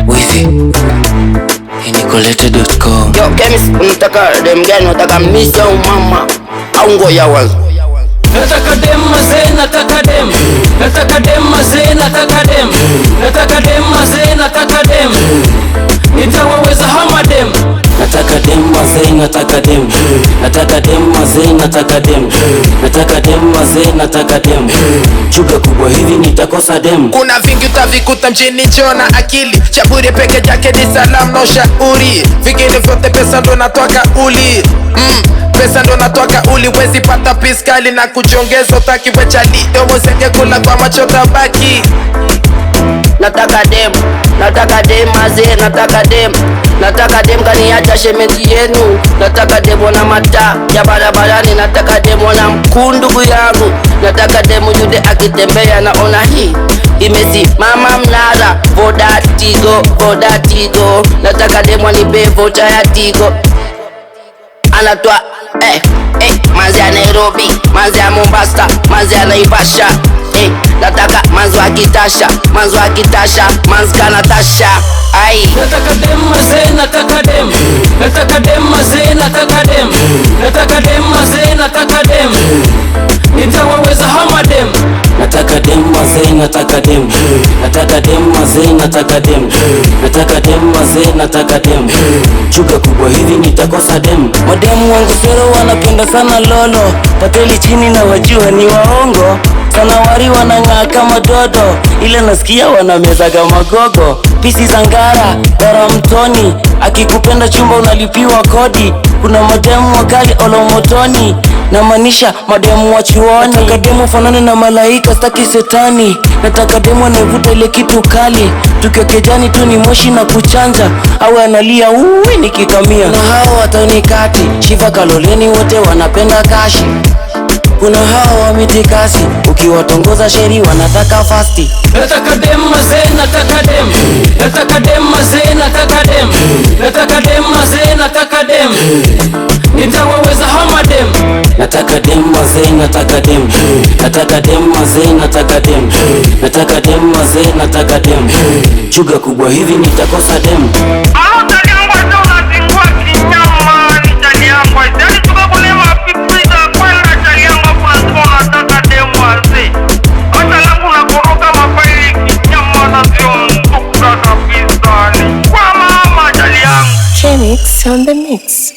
Wizi Nicolette.com. Yo, Kemis, unataka dem gani? Unataka misa au mama au ngoja wazi? Nataka dem mazee, nataka dem. Nataka dem mazee, nataka dem. Nataka dem mazee, nataka dem. Nitawaweza hama dem. Nataka dem mazee, nataka dem. Nataka dem mazee, nataka dem. Nataka dem mazee, nataka dem. Chuga kubwa hivi nitakosa dem. Kuna vingi utavikuta mjini, njona akili. Chaburi peke jake ni salamu na ushauri. Vingine vyote pesa ndo natoka uli. Pesa ndo natoka uli. Wezi pata piskali na kujiongeza utaki wechali. Yomo senge kula kwa macho tabaki. Nataka dem mazee, nataka dem. Nataka dem kaniacha shemeji yenu. Nataka dem wana mata ya barabarani. Nataka dem wana mkundugu yangu. Nataka dem yude akitembea naona hii imesimama mnara. Voda Tigo. Nataka dem wanipe vocha ya Tigo. Anatoa manzi ya Nairobi, manzi ya Mombasa, manzi ya Naivasha. Nataka manzi wa Kitasha, manzi ka Natasha. Nataka dem mazee, nataka dem. Nataka dem mazee, nataka dem. Nataka dem mazee, nataka dem. Nitawaweza hama dem. Nataka dem mazee, nataka dem. Nataka dem mazee, nataka dem. Nataka dem mazee, nataka dem. Chuga kubwa hivi nitakosa dem. Mademu wangu sero wanapenda sana lolo. Tapeli chini na wajua ni waongo. Sanawari wanang'aa kama dodo. Ile nasikia wanamezaga magogo. Pisi za ngara, dara mtoni. Akikupenda chumba unalipiwa kodi. Kuna mademu wakali olomotoni. Na manisha mademu wa chuoni. Nataka demu fanane na malaika, staki setani. Nataka demu anavuta ile kitu kali. Tukiwa kejani tu ni moshi na kuchanja. Awe analia uwi nikikamia. Na hao watanikati, Shiva Kaloleni wote wanapenda kashi. Kuna hao wa mitikasi, ukiwatongoza sheri wanataka fasti. Nataka dem mazee, nataka dem. Nataka dem mazee, nataka dem. Nataka dem mazee, nataka dem. Nitawaweza hama dem. Nataka dem mazee, nataka dem. Nataka dem mazee, nataka dem. Nataka dem mazee, nataka dem. Chuga kubwa hivi nitakosa dem. Chemix on the mix.